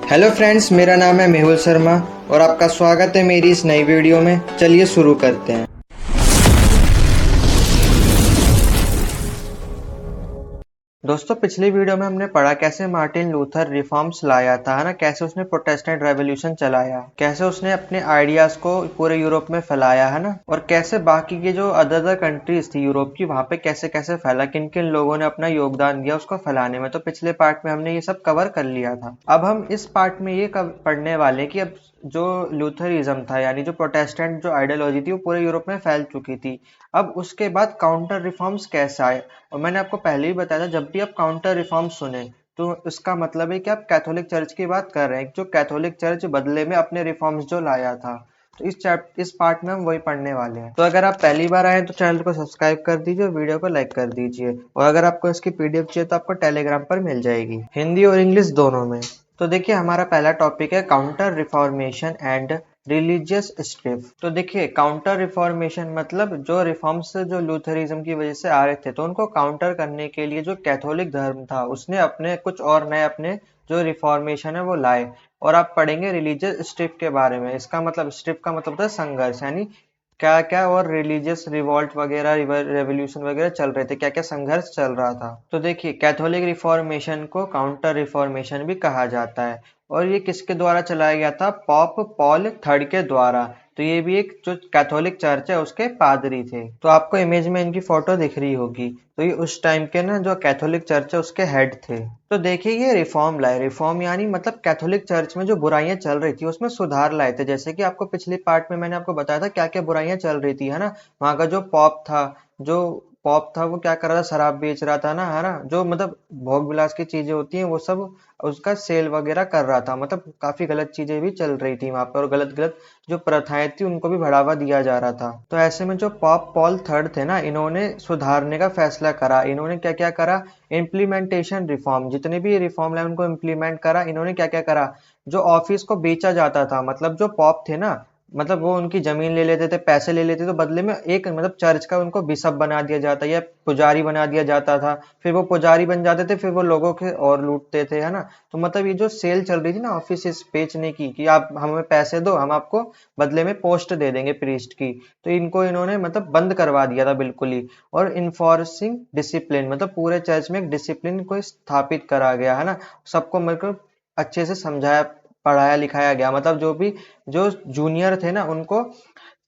Hello friends, मेरा नाम है मेहुल शर्मा और आपका स्वागत है मेरी इस नई वीडियो में। चलिए शुरू करते हैं। दोस्तों, पिछली वीडियो में हमने पढ़ा कैसे मार्टिन लूथर रिफॉर्म्स लाया था, है ना। कैसे उसने प्रोटेस्टेंट रेवोल्यूशन चलाया, कैसे उसने अपने आइडियाज को पूरे यूरोप में फैलाया, है ना। और कैसे बाकी की जो अदर कंट्रीज थी यूरोप की, वहां पे कैसे कैसे फैला, किन किन लोगों ने अपना योगदान दिया उसको फैलाने में। तो पिछले पार्ट में हमने ये सब कवर कर लिया था। अब हम इस पार्ट में ये पढ़ने वाले हैं कि अब जो लूथरिज्म था, यानी जो प्रोटेस्टेंट जो आइडियोलॉजी थी, वो पूरे यूरोप में फैल चुकी थी। अब उसके बाद काउंटर रिफॉर्म्स कैसे आए। और मैंने आपको पहले ही बताया था, जब भी आप काउंटर रिफॉर्म सुने तो इसका मतलब है कि आप कैथोलिक चर्च की बात कर रहे हैं, जो कैथोलिक चर्च बदले में अपने रिफॉर्म्स जो लाया था। तो इस पार्ट में हम वही पढ़ने वाले हैं। तो अगर आप पहली बार आए तो चैनल को सब्सक्राइब कर दीजिए, वीडियो को लाइक कर दीजिए। और अगर आपको इसकी पीडीएफ चाहिए तो आपको टेलीग्राम पर मिल जाएगी, हिंदी और इंग्लिश दोनों में। तो देखिए, हमारा पहला टॉपिक है काउंटर रिफॉर्मेशन एंड रिलीजियस स्ट्रिफ। तो देखिए, काउंटर रिफॉर्मेशन मतलब जो रिफॉर्म्स जो लूथरिज्म की वजह से आ रहे थे, तो उनको काउंटर करने के लिए जो कैथोलिक धर्म था उसने अपने कुछ और नए अपने जो रिफॉर्मेशन है वो लाए। और आप पढ़ेंगे रिलीजियस स्ट्रिफ के बारे में। इसका मतलब, स्ट्रिफ का मतलब होता है संघर्ष, यानी क्या क्या और रिलीजियस रिवॉल्ट वगैरह रेवोल्यूशन वगैरह चल रहे थे, क्या क्या संघर्ष चल रहा था। तो देखिए, कैथोलिक रिफॉर्मेशन को काउंटर रिफॉर्मेशन भी कहा जाता है। और ये किसके द्वारा चलाया गया था? पॉप पॉल थर्ड के द्वारा। तो ये भी एक जो कैथोलिक चर्च है उसके पादरी थे। तो आपको इमेज में इनकी फोटो दिख रही होगी। तो ये उस टाइम के ना जो कैथोलिक चर्च है उसके हेड थे। तो देखिए, ये रिफॉर्म लाए। रिफॉर्म यानी मतलब कैथोलिक चर्च में जो बुराइयां चल रही थी उसमें सुधार लाए थे। जैसे कि आपको पिछले पार्ट में मैंने आपको बताया था क्या क्या बुराइयां चल रही थी, है ना। वहां का जो पॉप था वो क्या कर रहा था? शराब बेच रहा था ना, है ना। जो मतलब भोग विलास की चीजें होती हैं वो सब उसका सेल वगैरह कर रहा था। मतलब काफी गलत चीजें भी चल रही थी वहां पर, और गलत गलत जो प्रथाएं थी उनको भी बढ़ावा दिया जा रहा था। तो ऐसे में जो पॉप पॉल थर्ड थे ना, इन्होंने सुधारने का फैसला करा। इन्होंने क्या क्या करा? इम्प्लीमेंटेशन रिफॉर्म, जितने भी रिफॉर्म लाए उनको इम्प्लीमेंट करा। इन्होंने क्या क्या करा? जो ऑफिस को बेचा जाता था, मतलब जो पॉप थे ना, मतलब वो उनकी जमीन ले लेते थे, पैसे ले लेते थे, तो बदले में एक मतलब चर्च का उनको बिशप बना दिया जाता या पुजारी बना दिया जाता था। फिर वो पुजारी बन जाते थे, फिर वो लोगों के और लूटते थे, है ना। तो मतलब ये जो सेल चल रही थी ना ऑफिस बेचने की, कि आप हमें पैसे दो, हम आपको बदले में पोस्ट दे देंगे प्रीस्ट की। तो इनको इन्होंने मतलब बंद करवा दिया था बिल्कुल ही। और इन्फोर्सिंग डिसिप्लिन, मतलब पूरे चर्च में एक डिसिप्लिन को स्थापित करा गया, है ना। सबको मतलब अच्छे से समझाया पढ़ाया लिखाया गया। मतलब जो जूनियर थे ना उनको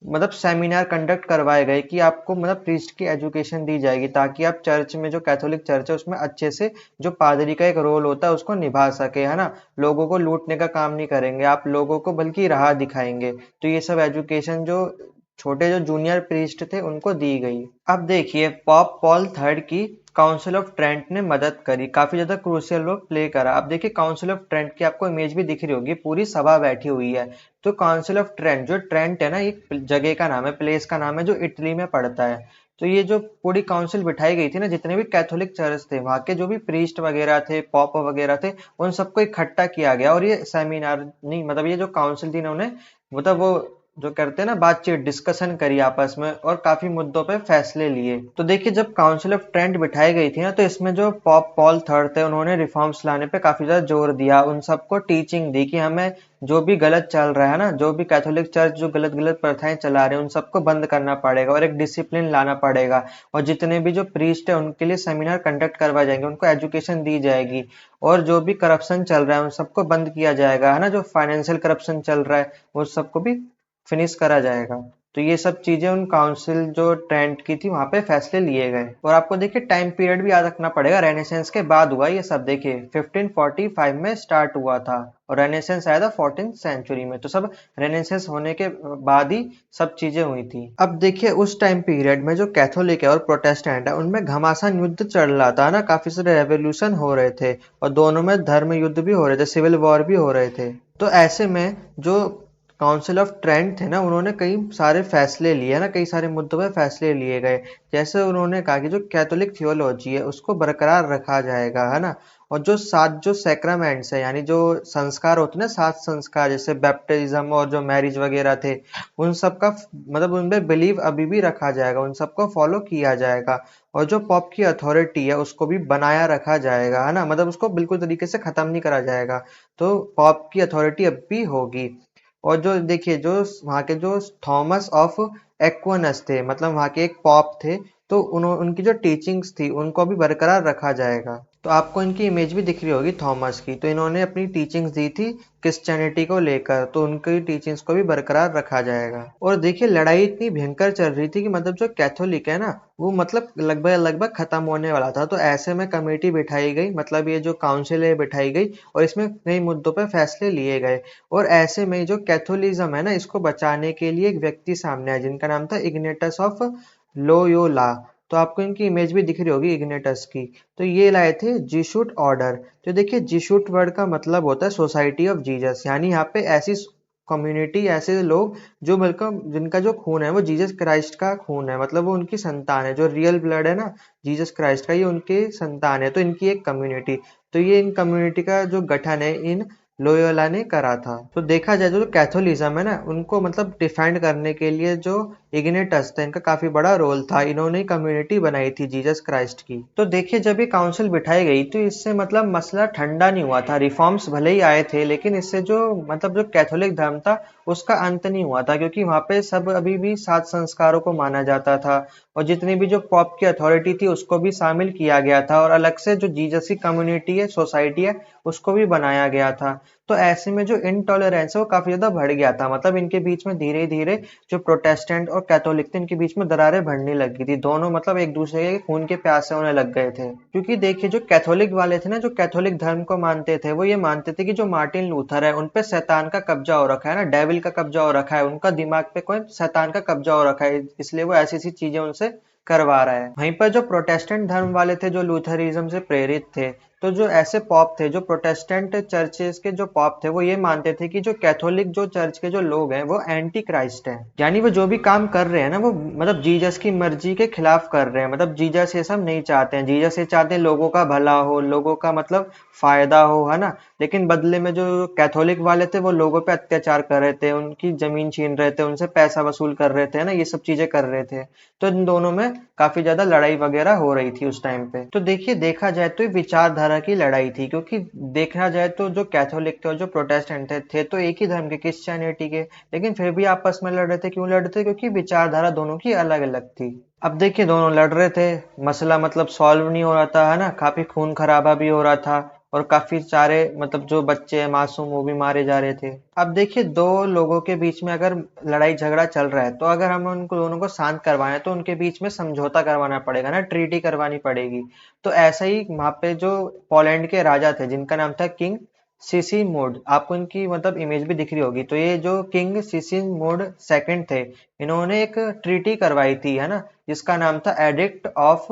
मतलब सेमिनार कंडक्ट करवाए गए कि आपको मतलब प्रीस्ट की एजुकेशन दी जाएगी, ताकि आप चर्च में, जो कैथोलिक चर्च है उसमें अच्छे से जो पादरी का एक रोल होता है उसको निभा सके, है ना। लोगों को लूटने का काम नहीं करेंगे आप लोगों को, बल्कि राह दिखाएंगे। तो ये सब एजुकेशन जो छोटे जो जूनियर प्रीस्ट थे उनको दी गई। अब देखिए, पॉप पॉल थर्ड की काउंसिल ऑफ ट्रेंट ने मदद करी, काफी ज्यादा क्रूशियल रोल प्ले करा। अब देखिए, काउंसिल ऑफ ट्रेंट की आपको इमेज भी दिख रही होगी, पूरी सभा बैठी हुई है। तो काउंसिल ऑफ ट्रेंट, जो ट्रेंट है ना, एक जगह का नाम है, प्लेस का नाम है जो इटली में पड़ता है। तो ये जो पूरी काउंसिल बिठाई गई थी ना, जितने भी कैथोलिक चर्च थे वहां के, जो भी प्रीस्ट वगैरह थे, पॉप वगैरह थे, उन सबको इकट्ठा किया गया। और ये सेमिनार नहीं, मतलब ये जो काउंसिल थी ना, उन्हें मतलब वो जो करते हैं ना बातचीत, डिस्कशन करी आपस में और काफी मुद्दों पे फैसले लिए। तो देखिए, जब काउंसिल ऑफ ट्रेंट बिठाई गई थी ना, तो इसमें जो पॉप पॉल थर्ड थे उन्होंने रिफॉर्म्स लाने पे काफी ज्यादा जोर दिया। उन सबको टीचिंग दी कि हमें जो भी गलत चल रहा है ना, जो भी कैथोलिक चर्च जो गलत गलत प्रथाएं चला रहे हैं, उन सबको बंद करना पड़ेगा और एक डिसिप्लिन लाना पड़ेगा। और जितने भी जो प्रीस्ट है उनके लिए सेमिनार कंडक्ट करवाए जाएंगे, उनको एजुकेशन दी जाएगी। और जो भी करप्शन चल रहा है उन सबको बंद किया जाएगा, है ना। जो फाइनेंशियल करप्शन चल रहा है वो सबको भी फिनिश करा जाएगा। तो ये सब चीजें उन काउंसिल जो ट्रेंट की थी वहां पे फैसले लिए गए। और आपको देखिए टाइम पीरियड भी याद रखना पड़ेगा, रेनेसेंस के बाद हुआ ये सब। देखिए 1545 में स्टार्ट हुआ था और रेनेसेंस आया था 14th सेंचुरी में। तो सब रेनेसेंस होने के बाद ही सब चीजें हुई थी। अब देखिए, उस टाइम पीरियड में जो कैथोलिक है और प्रोटेस्टेंट है उनमें घमासान युद्ध चल रहा था ना, काफी सारे रेवोल्यूशन हो रहे थे और दोनों में धर्म युद्ध भी हो रहे थे, सिविल वॉर भी हो रहे थे। तो ऐसे में जो काउंसिल ऑफ ट्रेंट थे ना, उन्होंने कई सारे फैसले लिए ना, कई सारे मुद्दों पे फैसले लिए गए। जैसे उन्होंने कहा कि जो कैथोलिक थियोलॉजी है उसको बरकरार रखा जाएगा, है ना। और जो 7 जो सैक्रामेंट्स है यानी जो संस्कार होते हैं ना, 7 संस्कार जैसे बैप्टिज्म और जो मैरिज वगैरह थे, उन सब का मतलब उनपे बिलीव अभी भी रखा जाएगा, उन सबको फॉलो किया जाएगा। और जो पॉप की अथॉरिटी है उसको भी बनाया रखा जाएगा, है ना, मतलब उसको बिल्कुल तरीके से खत्म नहीं करा जाएगा। तो पॉप की अथॉरिटी अब भी होगी। और जो देखिए जो वहाँ के जो थॉमस ऑफ एक्विनस थे, मतलब वहाँ के एक पॉप थे, तो उनकी जो टीचिंग्स थी उनको भी बरकरार रखा जाएगा। तो आपको इनकी इमेज भी दिख रही होगी थॉमस की, तो इन्होंने अपनी टीचिंग्स दी थी क्रिश्चियनिटी को लेकर, तो उनकी टीचिंग्स को भी बरकरार रखा जाएगा। और देखिए लड़ाई इतनी भयंकर चल रही थी कि मतलब जो कैथोलिक है ना, वो मतलब लगभग लगभग खत्म होने वाला था। तो ऐसे में कमेटी बिठाई गई, मतलब ये जो काउंसिल है बिठाई गई, और इसमें कई मुद्दों पर फैसले लिए गए। और ऐसे में जो कैथोलिज्म है ना, इसको बचाने के लिए एक व्यक्ति सामने आया जिनका नाम था इग्नेटस ऑफ लोयोला। तो आपको इनकी इमेज भी दिख रही होगी इग्नेटस की। तो ये लाए थे जीशूट ऑर्डर। तो देखिए जीशूट वर्ड का मतलब होता है सोसाइटी ऑफ जीसस, यानी यहाँ पे ऐसी कम्युनिटी, ऐसे लोग जो बिल्कुल जिनका जो खून है वो जीसस क्राइस्ट का खून है, मतलब वो उनकी संतान है, जो रियल ब्लड है ना जीसस क्राइस्ट का, ये उनके संतान है। तो इनकी एक कम्युनिटी, तो ये इन कम्युनिटी का जो गठन है इन लोयोला ने करा था। तो देखा जाए तो जो कैथोलिज्म है ना, उनको मतलब डिफेंड करने के लिए जो इग्नेटस था, इनका काफी बड़ा रोल था। इन्होंने कम्युनिटी बनाई थी जीसस क्राइस्ट की। तो देखिए जब ये काउंसिल बिठाई गई तो इससे मतलब मसला ठंडा नहीं हुआ था। रिफॉर्म्स भले ही आए थे, लेकिन इससे जो मतलब जो कैथोलिक धर्म था उसका अंत नहीं हुआ था, क्योंकि वहां पे सब अभी भी 7 संस्कारों को माना जाता था। और जितनी भी जो पॉप की अथॉरिटी थी उसको भी शामिल किया गया था, और अलग से जो जीसस की कम्युनिटी है, सोसाइटी है, उसको भी बनाया गया था। तो ऐसे में जो इनटॉलरेंस है वो काफी ज्यादा बढ़ गया था, मतलब इनके बीच में धीरे धीरे जो प्रोटेस्टेंट और कैथोलिक थे इनके बीच में दरारें बढ़ने लगी थी। दोनों मतलब एक दूसरे के खून के प्यासे होने लग गए थे। क्योंकि देखिए जो कैथोलिक वाले थे ना, जो कैथोलिक धर्म को मानते थे, वो ये मानते थे कि जो मार्टिन लूथर है उनपे शैतान का कब्जा हो रखा है ना, डेविल का कब्जा हो रखा है, उनका दिमाग पे कोई शैतान का कब्जा हो रखा है, इसलिए वो ऐसी ऐसी चीजें उनसे करवा रहा है। वहीं पर जो प्रोटेस्टेंट धर्म वाले थे, जो लूथरिज्म से प्रेरित थे, तो जो ऐसे पॉप थे, जो प्रोटेस्टेंट चर्चेस के जो पॉप थे, वो ये मानते थे कि जो कैथोलिक जो चर्च के जो लोग हैं वो एंटी क्राइस्ट हैं, यानी वो जो भी काम कर रहे हैं ना वो मतलब जीसस की मर्जी के खिलाफ कर रहे हैं। मतलब जीसस ये सब नहीं चाहते हैं, जीसस ये चाहते हैं लोगों का भला हो, लोगों का मतलब फायदा हो, है ना। लेकिन बदले में जो कैथोलिक वाले थे वो लोगों पे अत्याचार कर रहे थे, उनकी जमीन छीन रहे थे, उनसे पैसा वसूल कर रहे थे, ना, ये सब चीजें कर रहे थे। तो इन दोनों में काफी ज्यादा लड़ाई वगैरह हो रही थी उस टाइम पे। तो देखिए देखा जाए तो ये विचारधारा की लड़ाई थी, क्योंकि देखा जाए तो जो कैथोलिक थे और जो प्रोटेस्टेंट थे तो एक ही धर्म के, क्रिश्चियनिटी के, लेकिन फिर भी आपस में लड़ रहे थे। क्यों लड़ रहे थे? क्योंकि विचारधारा दोनों की अलग अलग थी। अब देखिए दोनों लड़ रहे थे, मसला मतलब सॉल्व नहीं हो रहा था, है ना, काफी खून खराबा भी हो रहा था, और काफी सारे मतलब जो बच्चे हैं मासूम वो भी मारे जा रहे थे। अब देखिए दो लोगों के बीच में अगर लड़ाई झगड़ा चल रहा है, तो अगर हम उनको दोनों को शांत करवाएं तो उनके बीच में समझौता करवाना पड़ेगा ना, ट्रीटी करवानी पड़ेगी। तो ऐसा ही वहां पे जो पोलैंड के राजा थे जिनका नाम था किंग सिसिमोड, आपको इनकी मतलब इमेज भी दिख रही होगी। तो ये जो किंग सिसिमोड सेकंड थे, इन्होंने एक ट्रीटी करवाई थी, है ना, जिसका नाम था एडिक्ट ऑफ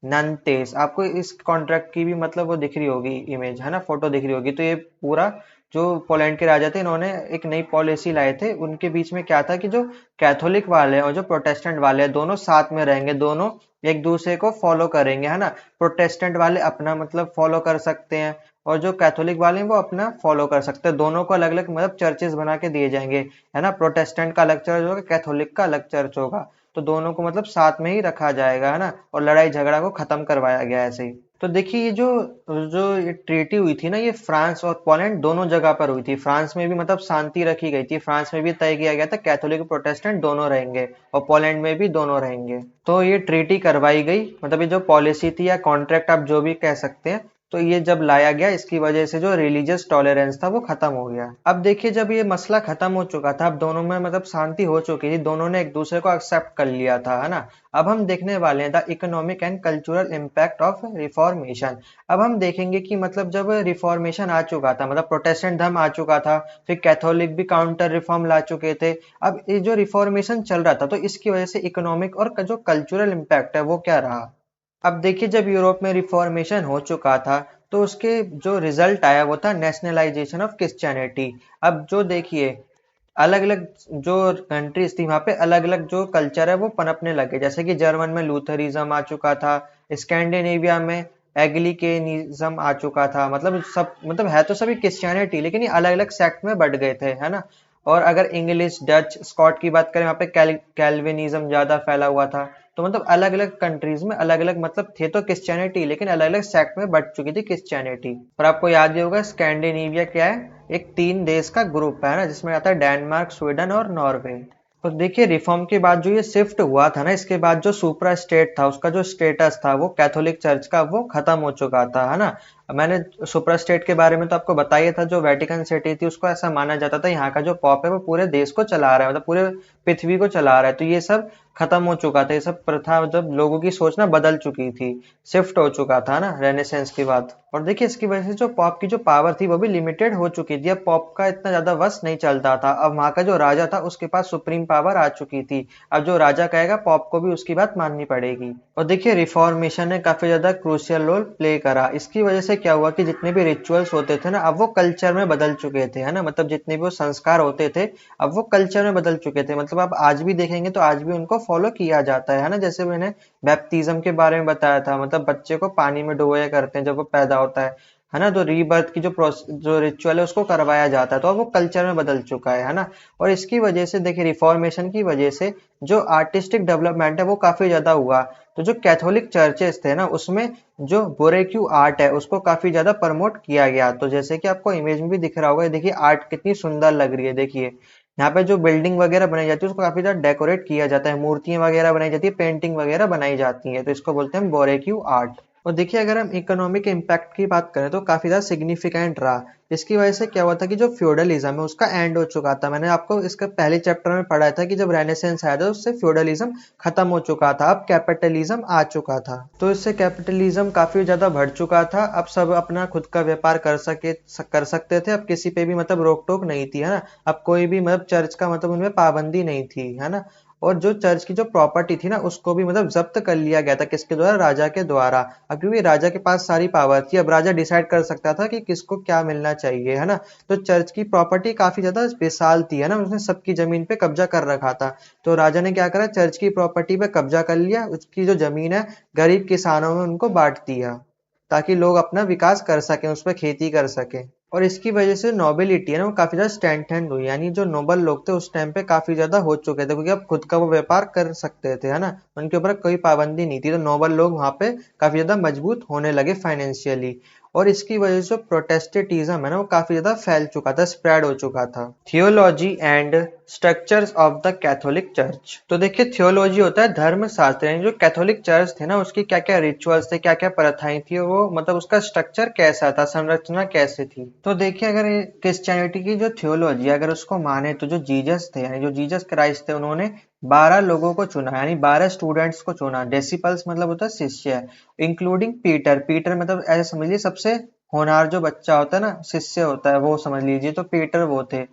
नंतेस। आपको इस कॉन्ट्रैक्ट की भी मतलब वो दिख रही होगी इमेज, है ना, फोटो दिख रही होगी। तो ये पूरा जो पोलैंड के राजा थे इन्होंने एक नई पॉलिसी लाए थे। उनके बीच में क्या था कि जो कैथोलिक वाले हैं और जो प्रोटेस्टेंट वाले हैं दोनों साथ में रहेंगे, दोनों एक दूसरे को फॉलो करेंगे, है ना। प्रोटेस्टेंट वाले अपना मतलब फॉलो कर सकते हैं, और जो कैथोलिक वाले हैं वो अपना फॉलो कर सकते हैं। दोनों को अलग अलग मतलब चर्चेस बना के दिए जाएंगे, है ना। प्रोटेस्टेंट का अलग चर्च होगा, कैथोलिक का अलग चर्च होगा, तो दोनों को मतलब साथ में ही रखा जाएगा, है ना। और लड़ाई झगड़ा को खत्म करवाया गया ऐसे ही। तो देखिए ये जो जो ये ट्रीटी हुई थी ना, ये फ्रांस और पोलैंड दोनों जगह पर हुई थी। फ्रांस में भी मतलब शांति रखी गई थी, फ्रांस में भी तय किया गया था कैथोलिक प्रोटेस्टेंट दोनों रहेंगे, और पोलैंड में भी दोनों रहेंगे। तो ये ट्रीटी करवाई गई, मतलब ये जो पॉलिसी थी या कॉन्ट्रैक्ट आप जो भी कह सकते हैं, तो ये जब लाया गया इसकी वजह से जो रिलीजियस टॉलरेंस था वो खत्म हो गया। अब देखिए जब ये मसला खत्म हो चुका था, अब दोनों में मतलब शांति हो चुकी थी, दोनों ने एक दूसरे को एक्सेप्ट कर लिया था, है ना। अब हम देखने वाले हैं the economic and cultural impact of reformation. अब हम देखेंगे कि मतलब जब रिफॉर्मेशन आ चुका था, मतलब प्रोटेस्टेंट धर्म आ चुका था, फिर कैथोलिक भी काउंटर रिफॉर्म ला चुके थे। अब ये जो रिफॉर्मेशन चल रहा था तो इसकी वजह से इकोनॉमिक और जो कल्चरल इम्पैक्ट है वो क्या रहा। अब देखिए जब यूरोप में रिफॉर्मेशन हो चुका था तो उसके जो रिजल्ट आया वो था नेशनलाइजेशन ऑफ क्रिश्चियनिटी। अब जो देखिए अलग अलग जो कंट्रीज थी वहां पे अलग अलग जो कल्चर है वो पनपने लगे, जैसे कि जर्मन में लूथरिज्म आ चुका था, स्कैंडिनेविया में एग्लिकेनिज्म आ चुका था, मतलब सब, मतलब है तो सभी क्रिश्चियनिटी, लेकिन ये अलग अलग सेक्ट में बट गए थे, है ना। और अगर इंग्लिश, डच, स्कॉट की बात करें, वहाँ पे कैल्विनिज्म ज्यादा फैला हुआ था। तो मतलब अलग अलग कंट्रीज में अलग अलग, मतलब थे तो क्रिश्चियनिटी, लेकिन अलग अलग सेक्ट में बट चुकी थी क्रिश्चियनिटी। और आपको याद ही होगा स्कैंडिनेविया क्या है, एक 3 देश का ग्रुप है ना, जिसमें आता है डेनमार्क, स्वीडन और नॉर्वे। तो देखिए रिफॉर्म के बाद जो ये शिफ्ट हुआ था ना, इसके बाद जो सुपरा स्टेट था, उसका जो स्टेटस था वो कैथोलिक चर्च का, वो खत्म हो चुका था, है ना। मैंने सुपरा स्टेट के बारे में तो आपको बताया था, जो वेटिकन सिटी थी उसको ऐसा माना जाता था यहाँ का जो पॉप है वो पूरे देश को चला रहा है, मतलब पूरे पृथ्वी को चला रहा है। तो ये सब खत्म हो चुका था, ये सब प्रथा, मतलब लोगों की सोच ना बदल चुकी थी, शिफ्ट हो चुका था ना रेनेसेंस के बाद। और देखिए इसकी वजह से जो पॉप की जो पावर थी वो भी लिमिटेड हो चुकी थी, अब पॉप का इतना ज्यादा वश नहीं चलता था, अब वहां का जो राजा था उसके पास सुप्रीम पावर आ चुकी थी। अब जो राजा कहेगा पॉप को भी उसकी बात माननी पड़ेगी। और देखिए रिफॉर्मेशन ने काफी ज्यादा क्रूशियल रोल प्ले करा। इसकी वजह से क्या हुआ कि जितने भी रिचुअल्स होते थे ना, अब वो कल्चर में बदल चुके थे, है ना, मतलब जितने भी वो संस्कार होते थे अब वो कल्चर में बदल चुके थे। मतलब आप आज भी देखेंगे तो आज भी उनको फॉलो किया जाता है ना। जैसे मैंने बैप्टिज्म के बारे में बताया था, मतलब बच्चे को पानी में डुबोया करते हैं जब वो पैदा होता है ना। तो रीबर्थ की जो रिचुअल है उसको करवाया जाता है, तो अब वो कल्चर में बदल चुका है ना। और इसकी वजह से देखिए रिफॉर्मेशन की वजह से जो आर्टिस्टिक डेवलपमेंट है वो काफी ज्यादा हुआ। तो जो कैथोलिक चर्चेस थे ना, उसमें जो बोरेक्यू आर्ट है उसको काफी ज्यादा प्रमोट किया गया। तो जैसे कि आपको इमेज में भी दिख रहा होगा, ये देखिए आर्ट कितनी सुंदर लग रही है। देखिए यहाँ पे जो बिल्डिंग वगैरह बनाई जाती है उसको काफी ज्यादा डेकोरेट किया जाता है, मूर्तियां वगैरह बनाई जाती है, पेंटिंग वगैरह बनाई जाती है, तो इसको बोलते हैं बोरेक्यू आर्ट। और देखिए अगर हम इकोनॉमिक इम्पैक्ट की बात करें तो काफी ज्यादा सिग्निफिकेंट रहा। इसकी वजह से क्या हुआ था कि जो फ्यूडलिज्म है उसका एंड हो चुका था। मैंने आपको इसके पहले चैप्टर में पढ़ाया था कि जब रेनेसेंस आया था उससे फ्यूडलिज्म खत्म हो चुका था, अब कैपिटलिज्म आ चुका था। तो इससे कैपिटलिज्म काफी ज्यादा बढ़ चुका था, अब सब अपना खुद का व्यापार कर सकते थे, अब किसी पे भी मतलब रोक टोक नहीं थी, है ना। अब कोई भी मतलब चर्च का मतलब उनमें पाबंदी नहीं थी, है ना। और जो चर्च की जो प्रॉपर्टी थी ना उसको भी मतलब जब्त कर लिया गया था, किसके द्वारा, राजा के द्वारा। अब क्योंकि राजा के पास सारी पावर थी, अब राजा डिसाइड कर सकता था कि किसको क्या मिलना चाहिए, है ना। तो चर्च की प्रॉपर्टी काफी ज्यादा विशाल थी, है ना, उसने सबकी जमीन पे कब्जा कर रखा था। तो राजा ने क्या करा, चर्च की प्रॉपर्टी पे कब्जा कर लिया, उसकी जो जमीन है गरीब किसानों में उनको बांट दिया, ताकि लोग अपना विकास कर सकें, उस पर खेती कर सकें। और इसकी वजह से नोबिलिटी है ना वो काफी ज्यादा स्ट्रेंथेंड हुई, यानी जो नोबल लोग थे उस टाइम पे काफी ज्यादा हो चुके थे, क्योंकि अब खुद का वो व्यापार कर सकते थे, है ना, उनके ऊपर कोई पाबंदी नहीं थी। तो नोबल लोग वहां पे काफी ज्यादा मजबूत होने लगे फाइनेंशियली। और इसकी वजह से प्रोटेस्टेंटिज्म है ना वो काफी ज्यादा फैल चुका था, स्प्रेड हो चुका था। Theology and structures of the Catholic church. तो देखिए थियोलॉजी होता है धर्म शास्त्र, यानी जो कैथोलिक चर्च थे ना उसकी क्या क्या रिचुअल्स थे, क्या क्या प्रथाएं थी, वो मतलब उसका स्ट्रक्चर कैसा था, संरचना कैसे थी। तो देखिए अगर क्रिश्चियनिटी की जो थियोलॉजी अगर उसको माने तो जो जीसस थे, यानी जो जीसस क्राइस्ट थे, उन्होंने 12 लोगों को चुना, यानी 12 स्टूडेंट्स को चुना। डेसिपल्स मतलब होता है शिष्य, इंक्लूडिंग पीटर। पीटर मतलब ऐसे समझ लीजिए सबसे होनहार जो बच्चा होता है ना, शिष्य होता है, वो समझ लीजिए, तो पीटर वो थे।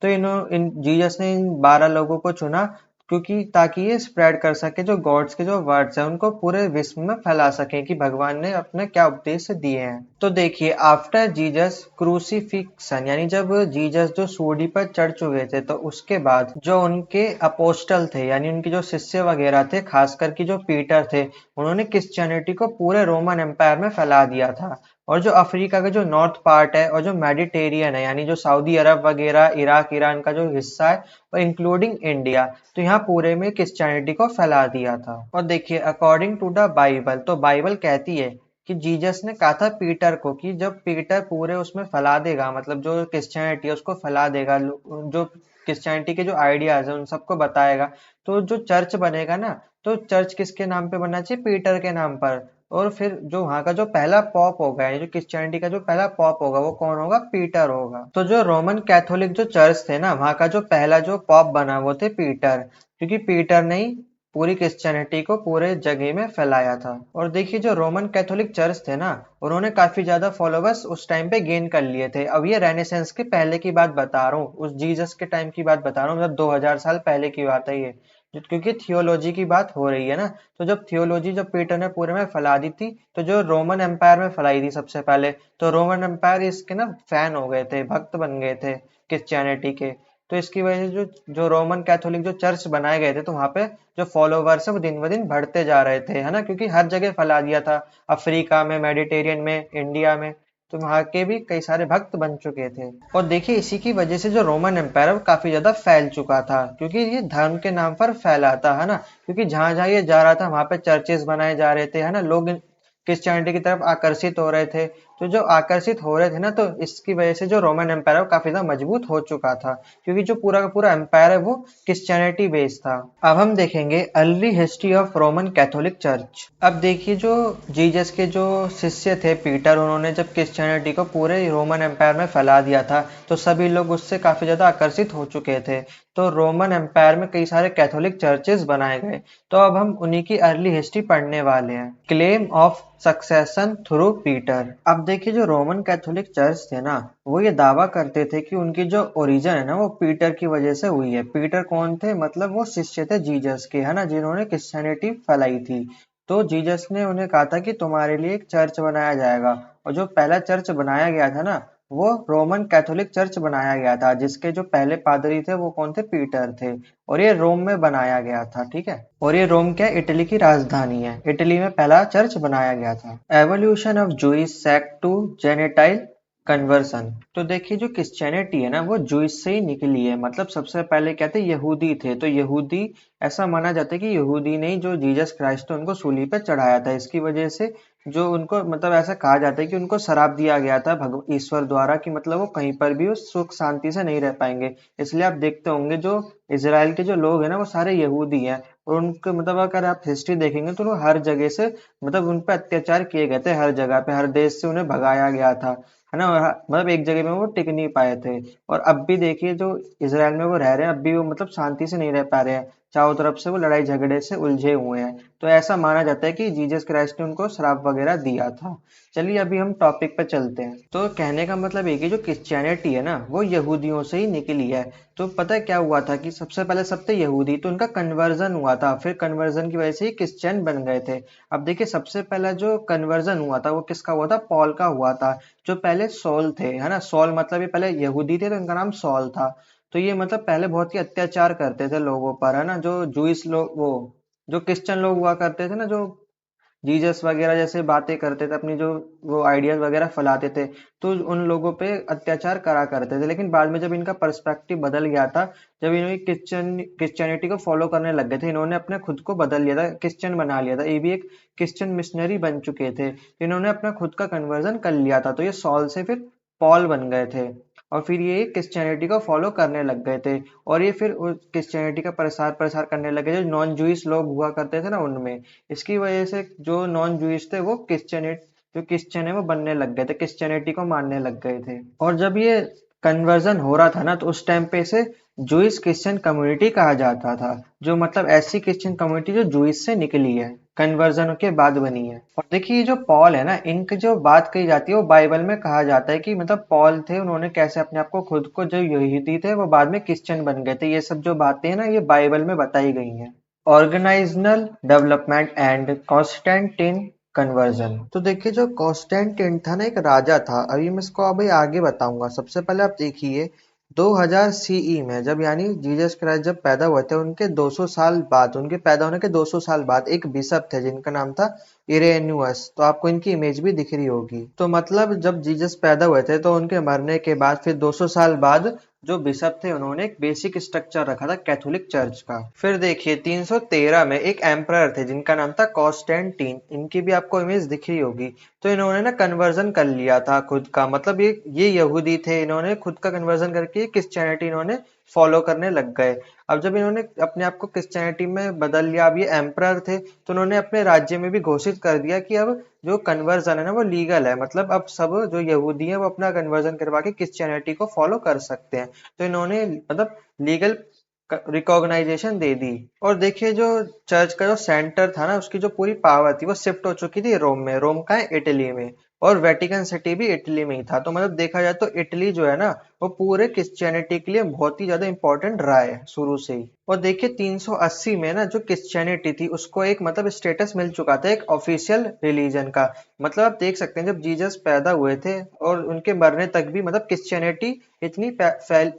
तो इन जीसस ने इन 12 लोगों को चुना, क्योंकि ताकि ये स्प्रेड कर सके जो गॉड्स के जो वर्ड्स हैं उनको पूरे विश्व में फैला सके कि भगवान ने अपने क्या उपदेश दिए हैं। तो देखिए आफ्टर जीसस क्रूसिफिक्शन, यानी जब जीसस जो सूली पर चढ़ चुके थे, तो उसके बाद जो उनके अपोस्टल थे, यानी उनके जो शिष्य वगैरह थे, खासकर की जो पीटर थे, उन्होंने क्रिश्चियनिटी को पूरे रोमन एम्पायर में फैला दिया था। और जो अफ्रीका का जो नॉर्थ पार्ट है और जो मेडिटेरियन है, यानी जो सऊदी अरब वगैरह, इराक, ईरान का जो हिस्सा है, और इंक्लूडिंग इंडिया, तो यहाँ पूरे में क्रिश्चियनिटी को फैला दिया था। और देखिए अकॉर्डिंग टू द बाइबल, तो बाइबल कहती है कि जीसस ने कहा था पीटर को कि जब पीटर पूरे उसमें फैला देगा, मतलब जो क्रिश्चियनिटी है उसको फैला देगा, जो क्रिश्चियनिटी के जो आइडियाज है उन सबको बताएगा, तो जो चर्च बनेगा ना, तो चर्च किसके नाम पे बनना चाहिए, पीटर के नाम पर। और फिर जो वहां का जो पहला पॉप होगा, यानी जो क्रिश्चियनिटी का जो पहला पॉप होगा, वो कौन होगा, पीटर होगा। तो जो रोमन कैथोलिक जो चर्च थे ना, वहां का जो पहला जो पॉप बना वो थे पीटर, क्योंकि पीटर ने ही पूरी क्रिश्चियनिटी को पूरे जगह में फैलाया था। और देखिए जो रोमन कैथोलिक चर्च थे ना, उन्होंने काफी ज्यादा फॉलोवर्स उस टाइम पे गेन कर लिए थे। अब ये रेनेसेंस के पहले की बात बता रहा हूँ, उस जीसस के टाइम की बात बता रहा हूँ, मतलब 2000 साल पहले की बात है ये, क्योंकि थियोलॉजी की बात हो रही है ना। तो जब थियोलॉजी जब पीटर ने पूरे में फैला दी थी, तो जो रोमन एम्पायर में फैलाई थी सबसे पहले, तो रोमन एम्पायर इसके ना फैन हो गए थे, भक्त बन गए थे क्रिश्चियनिटी के। तो इसकी वजह से जो जो रोमन कैथोलिक जो चर्च बनाए गए थे, तो वहां पे जो फॉलोवर्स है वो दिन ब दिन बढ़ते जा रहे थे, है ना, क्योंकि हर जगह फैला दिया था, अफ्रीका में, मेडिटेरियन में, इंडिया में। तो वहाँ के भी कई सारे भक्त बन चुके थे। और देखिए इसी की वजह से जो रोमन एम्पायर है वो काफी ज्यादा फैल चुका था, क्योंकि ये धर्म के नाम पर फैला था, है ना, क्योंकि जहां जहां ये जा रहा था वहां पे चर्चेस बनाए जा रहे थे, है ना, लोग क्रिश्चियनिटी की तरफ आकर्षित हो रहे थे। तो जो आकर्षित हो रहे थे ना, तो इसकी वजह से जो रोमन एम्पायर है वो काफी ज्यादा मजबूत हो चुका था, क्योंकि जो पूरा का पूरा एम्पायर है वो क्रिश्चियनिटी बेस्ड था। अब हम देखेंगे early history of Roman Catholic church. अब देखिए जो जीसस के जो शिष्य थे पीटर, उन्होंने जब क्रिश्चियनिटी को पूरे रोमन एम्पायर में फैला दिया था, तो सभी लोग उससे काफी ज्यादा आकर्षित हो चुके थे। तो रोमन एम्पायर में कई सारे कैथोलिक चर्चेस बनाए गए। तो अब हम उन्हीं की अर्ली हिस्ट्री पढ़ने वाले हैं। Claim of succession through Peter. अब देखिए जो रोमन कैथोलिक चर्च थे ना, वो ये दावा करते थे कि उनकी जो ओरिजिन है ना वो पीटर की वजह से हुई है। पीटर कौन थे? मतलब वो शिष्य थे जीसस के, है ना, जिन्होंने क्रिश्चियनिटी फैलाई थी। तो जीसस ने उन्हें कहा था कि तुम्हारे लिए एक चर्च बनाया जाएगा, और जो पहला चर्च बनाया गया था ना, वो रोमन कैथोलिक चर्च बनाया गया था, जिसके जो पहले पादरी थे वो कौन थे? पीटर थे। और ये रोम में बनाया गया था, ठीक है। और ये रोम क्या है? इटली की राजधानी है। इटली में पहला चर्च बनाया गया था। Evolution of Jewish sect to gentile conversion. तो देखिए जो क्रिश्चियनिटी है ना वो जूइश से ही निकली है। मतलब सबसे पहले क्या थे? यहूदी थे। तो यहूदी, ऐसा माना जाता है कि यहूदी ने ही जो जीसस क्राइस्ट है उनको सूली पे चढ़ाया था। इसकी वजह से जो उनको, मतलब ऐसा कहा जाता है कि उनको श्राप दिया गया था ईश्वर द्वारा, कि मतलब वो कहीं पर भी वो सुख शांति से नहीं रह पाएंगे। इसलिए आप देखते होंगे जो इसराइल के जो लोग हैं ना वो सारे यहूदी हैं। और उनके, मतलब अगर आप हिस्ट्री देखेंगे तो वो हर जगह से, मतलब उन पर अत्याचार किए गए थे, हर जगह पे, हर देश से उन्हें भगाया गया था, है ना। और मतलब एक जगह में वो टिक नहीं पाए थे। और अब भी देखिए जो इसराइल में वो रह रहे हैं, अब भी वो मतलब शांति से नहीं रह पा रहे हैं। चारों तरफ से वो लड़ाई झगड़े से उलझे हुए हैं। तो ऐसा माना जाता है कि जीसस क्राइस्ट ने उनको श्राप वगैरह दिया था। चलिए अभी हम टॉपिक पे चलते हैं। तो कहने का मतलब ये कि जो क्रिश्चियनिटी है ना वो यहूदियों से ही निकली है। तो पता है क्या हुआ था कि सबसे पहले सब थे यहूदी, तो उनका कन्वर्जन हुआ था, फिर कन्वर्जन की वजह से ही क्रिश्चियन बन गए थे। अब देखिए सबसे पहला जो कन्वर्जन हुआ था वो किसका हुआ था? पॉल का हुआ था। जो पहले सॉल थे, है ना, सॉल मतलब ये पहले यहूदी थे तो इनका नाम सॉल था। तो ये मतलब पहले बहुत ही अत्याचार करते थे लोगों पर, है ना, जो जूइस लोग, वो जो क्रिश्चियन लोग हुआ करते थे ना, जो जीसस वगैरह जैसे बातें करते थे, अपनी जो वो आइडियाज वगैरह फैलाते थे, तो उन लोगों पे अत्याचार करा करते थे। लेकिन बाद में जब इनका पर्सपेक्टिव बदल गया था, जब इन्होंने क्रिश्चियनिटी को फॉलो करने लग गए थे, इन्होंने अपने खुद को बदल लिया था, क्रिश्चियन बना लिया था। ये भी एक क्रिश्चियन मिशनरी बन चुके थे। इन्होंने अपना खुद का कन्वर्जन कर लिया था, तो ये सॉल से फिर पॉल बन गए थे। और फिर ये क्रिश्चियनिटी को फॉलो करने लग गए थे। और ये फिर क्रिश्चियनिटी का प्रसार प्रसार करने लगे जो नॉन जूइश लोग हुआ करते थे ना उनमें। इसकी वजह से जो नॉन जूइश थे वो जो क्रिश्चियन है वो बनने लग गए थे, क्रिश्चियनिटी को मानने लग गए थे। और जब ये कन्वर्जन हो रहा था ना, तो उस टाइम पे इसे जूइश क्रिश्चियन कम्युनिटी कहा जाता था, जो मतलब ऐसी क्रिश्चियन कम्युनिटी जो जूइश से निकली है, कन्वर्जन के बाद बनी है। और देखिए ये जो पॉल है ना, इनकी जो बात कही जाती है वो बाइबल में कहा जाता है कि मतलब पॉल थे, उन्होंने कैसे अपने आप को, खुद को, जो यहूदी थे वो बाद में क्रिश्चियन बन गए थे। ये सब जो बातें हैं ना ये बाइबल में बताई गई हैं। ऑर्गेनाइजनल डेवलपमेंट एंड कॉन्स्टेंटिन कन्वर्जन। तो देखिए जो कॉन्स्टेंटिन था ना एक राजा था। अभी मैं इसको अभी आगे बताऊंगा। सबसे पहले आप देखिए 2000 सीई में, जब यानी जीसस क्राइस्ट जब पैदा हुए थे, उनके 200 साल बाद, उनके पैदा होने के 200 साल बाद एक बिशप थे जिनका नाम था इरेन्युअस। तो आपको इनकी इमेज भी दिख रही होगी। तो मतलब जब जीसस पैदा हुए थे तो उनके मरने के बाद फिर 200 साल बाद जो बिशप थे उन्होंने एक बेसिक स्ट्रक्चर रखा था कैथोलिक चर्च का। फिर देखिए 313 में एक एम्परर थे जिनका नाम था कॉन्स्टेंटीन। इनकी भी आपको इमेज दिख रही होगी। तो इन्होंने ना कन्वर्जन कर लिया था खुद का, मतलब ये यहूदी थे, इन्होंने खुद का कन्वर्जन करके क्रिश्चियनिटी इन्होंने फॉलो करने लग गए। अब जब इन्होंने अपने आप को क्रिश्चियनिटी में बदल लिया, अब ये एम्परर थे, तो उन्होंने अपने राज्य में भी घोषित कर दिया कि अब जो कन्वर्जन है ना वो लीगल है। मतलब अब सब जो यहूदी है वो अपना कन्वर्जन करवा के क्रिश्चियनिटी को फॉलो कर सकते हैं। तो इन्होंने मतलब लीगल रिकॉग्नाइजेशन दे दी। और देखिए जो चर्च का जो सेंटर था ना, उसकी जो पूरी पावर थी वो शिफ्ट हो चुकी थी रोम में। रोम का है? इटली में। और वेटिकन सिटी भी इटली में ही था। तो मतलब देखा जाए तो इटली जो है ना, वो पूरे क्रिश्चियनिटी के लिए बहुत ही ज्यादा इंपॉर्टेंट रहा है शुरू से ही। और देखिए 380 में ना जो क्रिश्चियनिटी थी उसको एक मतलब स्टेटस मिल चुका था, एक ऑफिशियल रिलीजन का। मतलब आप देख सकते हैं जब जीसस पैदा हुए थे और उनके मरने तक भी मतलब क्रिश्चियनिटी इतनी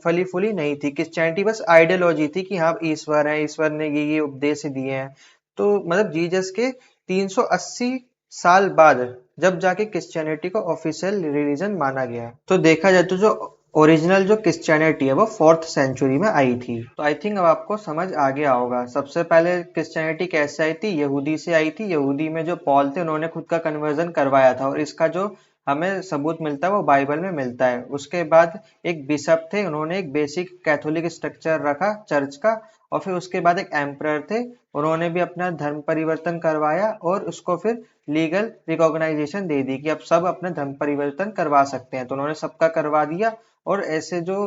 फली फूली नहीं थी। क्रिश्चियनिटी बस आइडियोलॉजी थी कि हाँ ईश्वर है, ईश्वर ने ये उपदेश दिए हैं। तो मतलब जीसस के 380 साल बाद जब जाके क्रिश्चियनिटी को ऑफिशियल रिलीजन माना गया। तो देखा जाए तो जो ओरिजिनल जो क्रिश्चियनिटी है वो 4th सेंचुरी में आई थी। तो आई थिंक अब आपको समझ आ गया होगा सबसे पहले क्रिश्चियनिटी कैसे आई थी। यहूदी से आई थी। यहूदी में जो पॉल थे उन्होंने खुद का कन्वर्जन करवाया था और इसका जो हमें सबूत मिलता है वो बाइबल में मिलता है। उसके बाद एक बिशप थे, उन्होंने एक बेसिक कैथोलिक स्ट्रक्चर रखा चर्च का। और फिर उसके बाद एक एम्परर थे, उन्होंने भी अपना धर्म परिवर्तन करवाया और उसको फिर लीगल रिकॉग्नाइजेशन दे दी कि अब सब अपना धर्म परिवर्तन करवा सकते हैं। तो उन्होंने सबका करवा दिया और ऐसे जो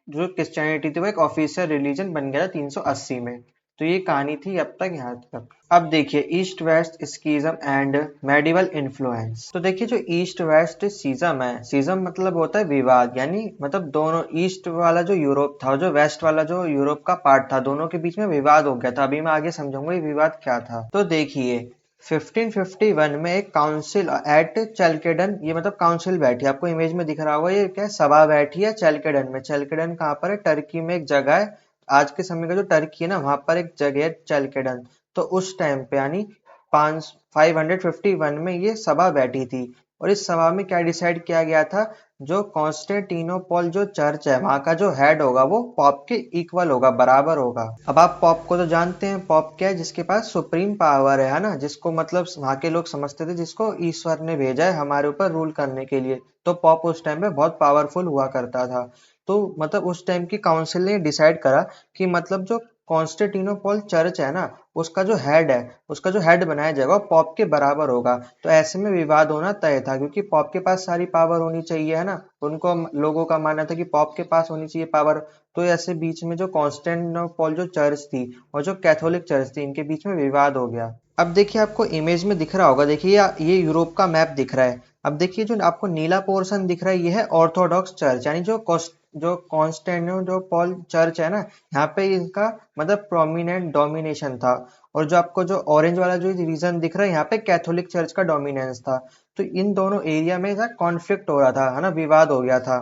जो क्रिश्चियनिटी थी वो एक ऑफिशियल रिलीजन बन गया था 380 में। तो ये कहानी थी अब तक यहाँ तक। अब देखिए east west schism and medieval influence. तो देखिए जो ईस्ट वेस्ट सीजम है, सीजम मतलब होता है विवाद, यानी मतलब दोनों ईस्ट वाला जो यूरोप था और जो वेस्ट वाला जो यूरोप का पार्ट था, दोनों के बीच में विवाद हो गया था। अभी मैं आगे समझाऊंगा ये विवाद क्या था। तो देखिए 1551 में एक काउंसिल एट चैलकेडन, ये मतलब काउंसिल बैठी, आपको इमेज में दिख रहा होगा, ये क्या सभा बैठी है चैलकेडन में। चैलकेडन कहाँ पर है? टर्की में एक जगह है। आज के समय का जो टर्की है ना, वहां पर एक जगह है चैलकेडन। तो उस टाइम पे यानी 551 में ये सभा बैठी थी और इस सभा में क्या डिसाइड किया गया था, जो कॉन्स्टेंटिनोपॉल जो चर्च है वहां का जो हेड होगा वो पॉप के इक्वल होगा, बराबर होगा। अब आप पॉप को तो जानते हैं, पॉप क्या है? जिसके पास सुप्रीम पावर है ना, जिसको मतलब वहां के लोग समझते थे जिसको ईश्वर ने भेजा है हमारे ऊपर रूल करने के लिए। तो पॉप उस टाइम पे बहुत पावरफुल हुआ करता था। तो मतलब उस टाइम की काउंसिल ने डिसाइड करा कि मतलब जो कॉन्स्टेंटिनोपॉल चर्च है ना, उसका जो हेड है, उसका जो हेड बनाया जाएगा वो पॉप के बराबर होगा। तो ऐसे में विवाद होना तय था क्योंकि पॉप के पास सारी पावर होनी चाहिए, है ना। उनको लोगों का मानना था कि पॉप के पास होनी चाहिए पावर। तो ऐसे बीच में जो कॉन्स्टेंटिनोपॉल जो चर्च थी और जो कैथोलिक चर्च थी, इनके बीच में विवाद हो गया। अब देखिए आपको इमेज में दिख रहा होगा, देखिए ये यूरोप का मैप दिख रहा है। अब देखिए जो आपको नीला पोर्शन दिख रहा है ये है ऑर्थोडॉक्स चर्च, यानी जो कॉन्स्टेंटिनोपॉल चर्च है ना, यहाँ पे इनका मतलब प्रोमिनेंट डोमिनेशन था। और जो आपको जो ऑरेंज वाला जो रीजन दिख रहा है, यहाँ पे कैथोलिक चर्च का डोमिनेंस था। तो इन दोनों एरिया में कॉन्फ्लिक्ट हो रहा था, है ना, विवाद हो गया था।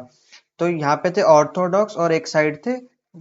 तो यहाँ पे थे ऑर्थोडॉक्स और एक साइड थे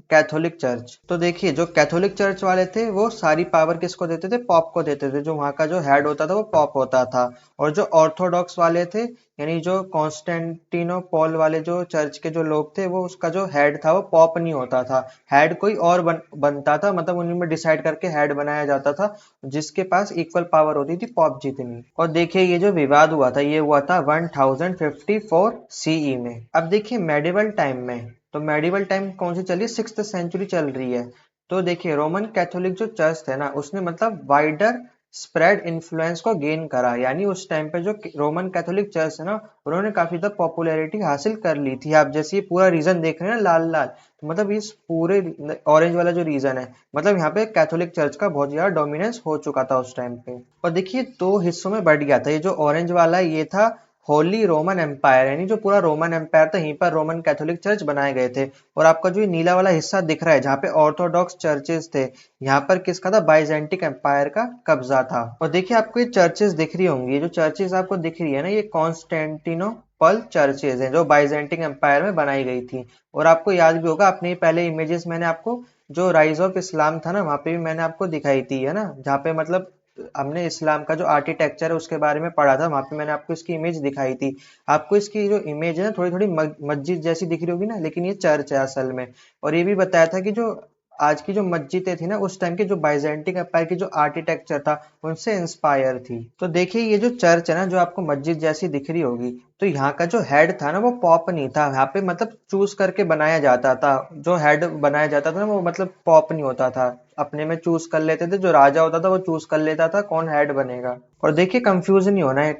कैथोलिक चर्च। तो देखिए जो कैथोलिक चर्च वाले थे वो सारी पावर किसको देते थे? पॉप को देते थे। जो वहां का जो हेड होता था वो पॉप होता था। और जो ऑर्थोडॉक्स वाले थे, यानी जो कॉन्स्टेंटिनोपॉल वाले जो चर्च के जो लोग थे, वो उसका जो हेड था वो पॉप नहीं होता था, हेड कोई और बनता था। मतलब उन्हीं में डिसाइड करके हेड बनाया जाता था, जिसके पास इक्वल पावर होती थी पॉप जितनी। और देखिए ये जो विवाद हुआ था ये हुआ था 1054 सीई में। अब देखिए मेडिवल टाइम में, तो मेडिवल टाइम कौन सी चल रही है? 6th सेंचुरी चल रही है। तो देखिए रोमन कैथोलिक जो चर्च थे ना, उसने मतलब वाइडर स्प्रेड इन्फ्लुएंस को गेन करा। यानी उस टाइम पे जो रोमन कैथोलिक चर्च है ना, उन्होंने काफी ज्यादा पॉपुलैरिटी हासिल कर ली थी। आप जैसे ये पूरा रीजन देख रहे हैं ना लाल लाल, तो मतलब इस पूरे ऑरेंज वाला जो रीजन है, मतलब यहाँ पे कैथोलिक चर्च का बहुत ज्यादा डोमिनेंस हो चुका था उस टाइम पे। और देखिए दो हिस्सों में बढ़ गया था। ये जो ऑरेंज वाला है ये था होली रोमन एम्पायर, यानी जो पूरा रोमन एम्पायर था यहीं पर रोमन कैथोलिक चर्च बनाए गए थे। और आपका जो ये नीला वाला हिस्सा दिख रहा है जहाँ पे ऑर्थोडॉक्स चर्चेस थे, यहाँ पर किसका था? बाइजेंटिक एम्पायर का कब्जा था। और देखिए आपको ये चर्चेस दिख रही होंगी, ये जो चर्चेस आपको दिख रही है ना, ये कॉन्स्टेंटिनोपल चर्चेस हैं जो बाइजेंटिक एम्पायर में बनाई गई थी। और आपको याद भी होगा, अपने पहले इमेजेस मैंने आपको जो राइज ऑफ इस्लाम था ना, वहां पे भी मैंने आपको दिखाई थी, है ना, जहाँ पे मतलब हमने इस्लाम का जो आर्किटेक्चर है उसके बारे में पढ़ा था, वहां पे मैंने आपको इसकी इमेज दिखाई थी। आपको इसकी जो इमेज है ना थोड़ी थोड़ी मस्जिद जैसी दिख रही होगी ना, लेकिन ये चर्च है असल में। और ये भी बताया था कि जो आज की जो मस्जिदें थी ना, उस टाइम के जो बाइजेंटिक एम्पायर की जो आर्किटेक्चर था उनसे इंस्पायर थी। तो देखिए ये जो चर्च है ना, जो आपको मस्जिद जैसी दिख रही होगी, तो यहाँ का जो हेड था ना वो पॉप नहीं था। यहाँ पे मतलब चूज करके बनाया जाता था, जो हेड बनाया जाता था ना वो मतलब पॉप नहीं होता था। अपने में चूज कर लेते थे, जो राजा होता था वो चूज कर लेता था कौन हेड बनेगा। और देखिए कंफ्यूज नहीं होना है,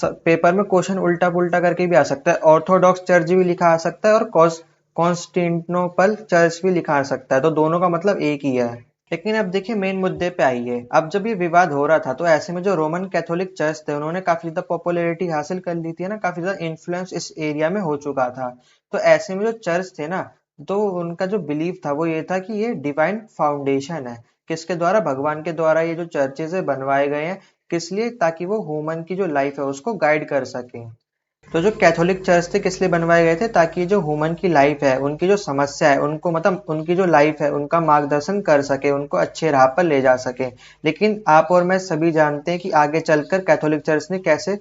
पेपर में क्वेश्चन उल्टा पुल्टा करके भी आ सकता है। ऑर्थोडॉक्स चर्च भी लिखा आ सकता है और कॉन्स्टेंटिनोपल चर्च भी लिखा आ सकता है, तो दोनों का मतलब एक ही है। लेकिन अब देखिए मेन मुद्दे पे आइए। अब जब ये विवाद हो रहा था तो ऐसे में जो रोमन कैथोलिक चर्च थे उन्होंने काफी ज्यादा पॉपुलैरिटी हासिल कर ली थी ना, काफी ज्यादा इन्फ्लुएंस इस एरिया में हो चुका था। तो ऐसे में जो चर्च थे ना, तो उनका जो बिलीव था वो ये था कि ये डिवाइन फाउंडेशन है। किसके द्वारा? भगवान के द्वारा ये जो चर्चेज है बनवाए गए हैं। किस लिए? ताकि वो ह्यूमन की जो लाइफ है उसको गाइड कर सके। तो जो कैथोलिक चर्च थे किस लिए बनवाए गए थे? ताकि जो ह्यूमन की लाइफ है, उनकी जो समस्या है, उनको मतलब उनकी जो लाइफ है उनका मार्गदर्शन कर सके, उनको अच्छे राह पर ले जा सके। लेकिन आप और मैं सभी जानते हैं कि आगे चलकर कैथोलिक चर्च ने कैसे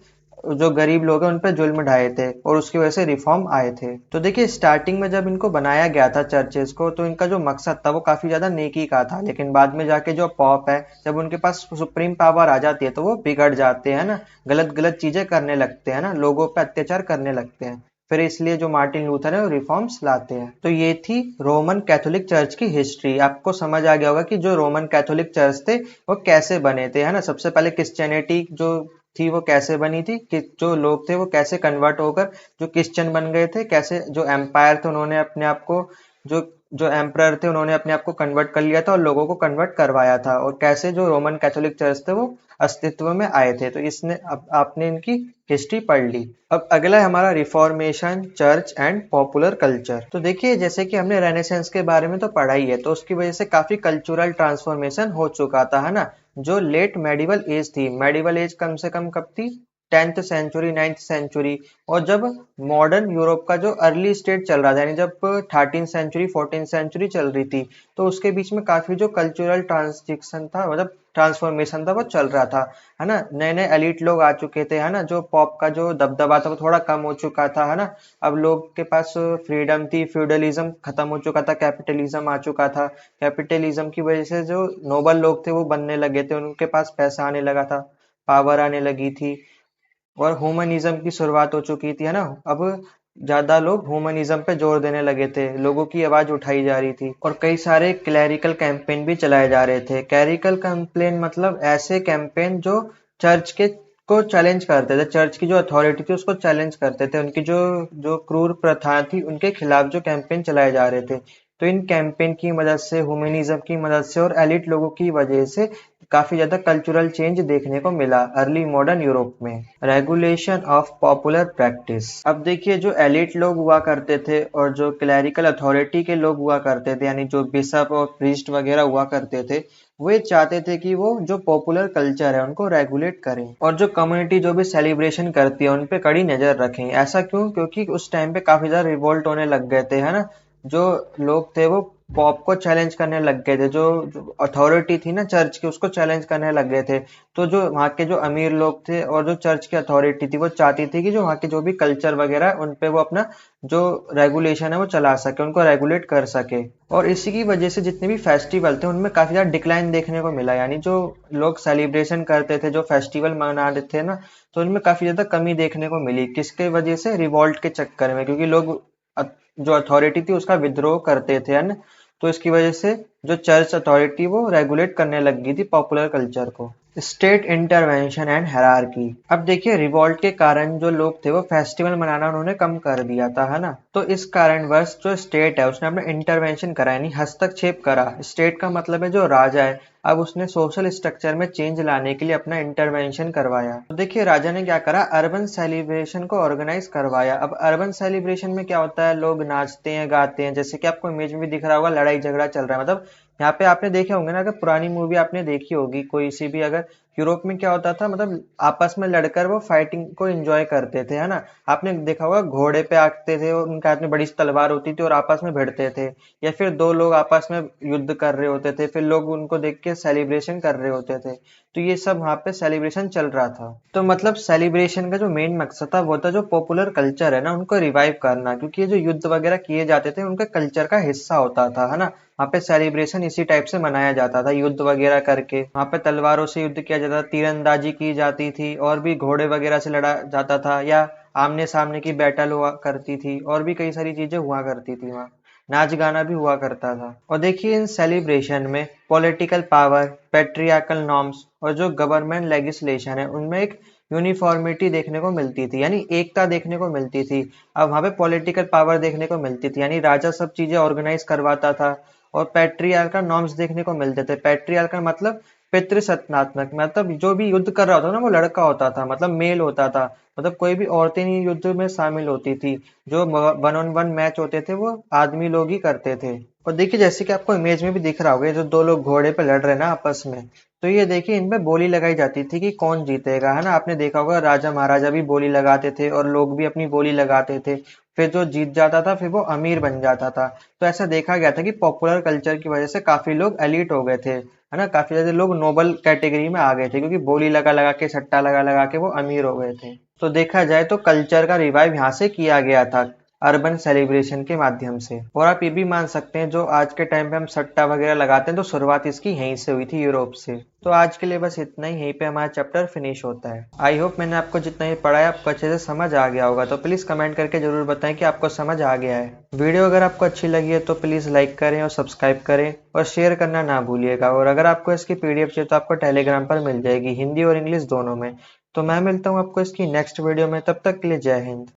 जो गरीब लोग हैं उन पर जुल्म ढाए थे और उसकी वजह से रिफॉर्म आए थे। तो देखिए स्टार्टिंग में जब इनको बनाया गया था चर्चेस को, तो इनका जो मकसद था वो काफी ज्यादा नेकी का था। लेकिन बाद में जाके जो पॉप है, जब उनके पास सुप्रीम पावर आ जाती है तो वो बिगड़ जाते हैं ना, गलत गलत चीजें करने लगते हैं ना, लोगों पे अत्याचार करने लगते हैं। फिर इसलिए जो मार्टिन लूथर है वो रिफॉर्म्स लाते हैं। तो ये थी रोमन कैथोलिक चर्च की हिस्ट्री। आपको समझ आ गया होगा कि जो रोमन कैथोलिक चर्च थे वो कैसे बने थे, है ना। सबसे पहले क्रिश्चियनिटी जो थी वो कैसे बनी थी, कि जो लोग थे वो कैसे कन्वर्ट होकर जो क्रिश्चियन बन गए थे, कैसे जो एम्पायर थे उन्होंने अपने आप को, जो जो एम्परर थे उन्होंने अपने आप को कन्वर्ट कर लिया था और लोगों को कन्वर्ट करवाया था, और कैसे जो रोमन कैथोलिक चर्च थे वो अस्तित्व में आए थे। तो इसने अब आपने इनकी हिस्ट्री पढ़ ली। अब अगला है हमारा reformation, church and popular culture. तो देखिए जैसे कि हमने रेनेसेंस के बारे में तो पढ़ा ही है, तो उसकी वजह से काफी कल्चरल ट्रांसफॉर्मेशन हो चुका था, है ना। जो लेट मेडिवल एज थी, मेडिवल एज कम से कम कब थी? 10th century, 9th century. और जब मॉडर्न यूरोप का जो अर्ली स्टेट चल रहा था, यानी जब 13th सेंचुरी 14th सेंचुरी चल रही थी, तो उसके बीच में काफी जो कल्चरल ट्रांजिशन था, मतलब ट्रांसफॉर्मेशन था, वो चल रहा था, है ना। नए नए एलिट लोग आ चुके थे, है ना। जो पॉप का जो दबदबा था वो थोड़ा कम हो चुका था, है ना। अब लोग के पास फ्रीडम थी, फ्यूडलिज्म खत्म हो चुका था, कैपिटलिज्म आ चुका था। कैपिटलिज्म की वजह से जो नोबल लोग थे वो बनने लगे थे, उनके पास पैसा आने लगा था, पावर आने लगी थी, और ह्यूमनिज्म की शुरुआत हो चुकी थी, है ना। अब ज्यादा लोग ह्यूमनिज्म पे जोर देने लगे थे, लोगों की आवाज उठाई जा रही थी, और कई सारे क्लैरिकल कैंपेन भी चलाए जा रहे थे। क्लैरिकल कैंपेन मतलब ऐसे कैंपेन जो चर्च के को चैलेंज करते थे, चर्च की जो अथॉरिटी थी उसको चैलेंज करते थे, उनकी जो जो क्रूर प्रथा थी उनके खिलाफ जो कैंपेन चलाए जा रहे थे। तो इन कैंपेन की मदद से, ह्यूमनिज्म की मदद से और एलिट लोगों की वजह से काफी ज्यादा कल्चरल चेंज देखने को मिला अर्ली मॉडर्न यूरोप में। Regulation of popular practice. अब देखिए जो एलिट लोग हुआ करते थे और जो क्लैरिकल अथॉरिटी के लोग हुआ करते थे, यानी जो बिशप और प्रीस्ट वगैरह हुआ करते थे, वे चाहते थे कि वो जो पॉपुलर कल्चर है उनको रेगुलेट करें, और जो कम्युनिटी जो भी सेलिब्रेशन करती है उन पे कड़ी नजर रखें। ऐसा क्यों? क्योंकि उस टाइम पे काफी ज्यादा रिवोल्ट होने लग गए थे, है ना। जो लोग थे वो पॉप को चैलेंज करने लग गए थे, जो अथॉरिटी थी ना चर्च की उसको चैलेंज करने लग गए थे। तो जो वहाँ के जो अमीर लोग थे और जो चर्च की अथॉरिटी थी वो चाहती थी कि जो वहाँ के जो भी कल्चर वगैरह है उन पे वो अपना जो रेगुलेशन है वो चला सके, उनको रेगुलेट कर सके। और इसी की वजह से जितने भी फेस्टिवल थे उनमें काफी ज्यादा डिक्लाइन देखने को मिला, यानी जो लोग सेलिब्रेशन करते थे, जो फेस्टिवल मना रहे थे ना, तो उनमें काफी ज्यादा कमी देखने को मिली। किसके वजह से? रिवॉल्ट के चक्कर में, क्योंकि लोग जो अथॉरिटी थी उसका विद्रोह करते थे, है ना। तो इसकी वजह से जो चर्च अथॉरिटी वो रेगुलेट करने लग गई थी पॉपुलर कल्चर को। State intervention and hierarchy. अब देखिए रिवॉल्ट के कारण जो लोग थे वो फेस्टिवल मनाना उन्होंने कम कर दिया था, है ना। तो इस कारणवश जो स्टेट है उसने अपना इंटरवेंशन करा, यानी हस्तक्षेप करा। स्टेट का मतलब है जो राजा है। अब उसने सोशल स्ट्रक्चर में चेंज लाने के लिए अपना इंटरवेंशन करवाया। तो देखिए राजा ने क्या करा, अर्बन सेलिब्रेशन को ऑर्गेनाइज करवाया। अब अर्बन सेलिब्रेशन में क्या होता है, लोग नाचते हैं, गाते हैं, जैसे कि आपको इमेज में भी दिख रहा होगा, लड़ाई झगड़ा चल रहा है। मतलब यहाँ पे आपने देखे होंगे ना, अगर पुरानी मूवी आपने देखी होगी कोई सी भी, अगर यूरोप में क्या होता था, मतलब आपस में लड़कर वो फाइटिंग को एंजॉय करते थे, है ना। आपने देखा होगा घोड़े पे आते थे और उनके हाथ में बड़ी सी तलवार होती थी और आपस में भिड़ते थे, या फिर दो लोग आपस में युद्ध कर रहे होते थे, फिर लोग उनको देख के सेलिब्रेशन कर रहे होते थे। तो ये सब वहाँ पे सेलिब्रेशन चल रहा था। तो मतलब सेलिब्रेशन का जो मेन मकसद था वो था जो पॉपुलर कल्चर है ना उनको रिवाइव करना, क्योंकि ये जो युद्ध वगैरह किए जाते थे उनके कल्चर का हिस्सा होता था, है ना। वहाँ पे सेलिब्रेशन इसी टाइप से मनाया जाता था, युद्ध वगैरह करके। वहाँ पे तलवारों से युद्ध किया जाता था, तीरंदाजी की जाती थी, और भी घोड़े वगैरह से लड़ा जाता था, या आमने सामने की बैटल हुआ करती थी, और भी कई सारी चीजें हुआ करती थी वहाँ। नाच गाना भी हुआ करता था। और देखिए इन सेलिब्रेशन में पॉलिटिकल पावर, पेट्रियार्कल नॉर्म्स और जो गवर्नमेंट लेजिस्लेशन है उनमें एक यूनिफॉर्मिटी देखने को मिलती थी, यानी एकता देखने को मिलती थी। अब वहां पे पॉलिटिकल पावर देखने को मिलती थी, यानी राजा सब चीजें ऑर्गेनाइज करवाता था, और पैट्रियार्कल नॉर्म्स देखने को मिलते थे। पैट्रियार्कल मतलब पितृसत्तात्मक, मतलब जो भी युद्ध कर रहा होता था ना वो लड़का होता था, मतलब मेल होता था, मतलब कोई भी औरतें नहीं युद्ध में शामिल होती थी। जो 1-on-1 मैच होते थे वो आदमी लोग ही करते थे। और देखिए जैसे कि आपको इमेज में भी दिख रहा होगा, ये जो दो लोग घोड़े पे लड़ रहे हैं ना आपस में, तो ये देखिए इनमें बोली लगाई जाती थी कि कौन जीतेगा, है ना। आपने देखा होगा राजा महाराजा भी बोली लगाते थे और लोग भी अपनी बोली लगाते थे। फिर जो जीत जाता था फिर वो अमीर बन जाता था। तो ऐसा देखा गया था कि पॉपुलर कल्चर की वजह से काफी लोग एलिट हो गए थे, है ना। काफी ज्यादा लोग नोबल कैटेगरी में आ गए थे क्योंकि बोली लगा लगा के, सट्टा लगा लगा के वो अमीर हो गए थे। तो देखा जाए तो कल्चर का रिवाइव यहाँ से किया गया था, अर्बन सेलिब्रेशन के माध्यम से। और आप ये भी मान सकते हैं जो आज के टाइम पे हम सट्टा वगैरह लगाते हैं तो शुरुआत इसकी यहीं से हुई थी, यूरोप से। तो आज के लिए बस इतना ही, यहीं पे हमारा चैप्टर फिनिश होता है। आई होप मैंने आपको जितना ही पढ़ाया आपको अच्छे से समझ आ गया होगा। तो प्लीज कमेंट करके जरूर बताएं कि आपको समझ आ गया है। वीडियो अगर आपको अच्छी लगी है तो प्लीज लाइक करें और सब्सक्राइब करें और शेयर करना ना भूलिएगा। और अगर आपको इसकी पीडीएफ चाहिए तो आपको टेलीग्राम पर मिल जाएगी, हिंदी और इंग्लिश दोनों में। तो मैं मिलता हूँ आपको इसकी नेक्स्ट वीडियो में, तब तक के लिए जय हिंद।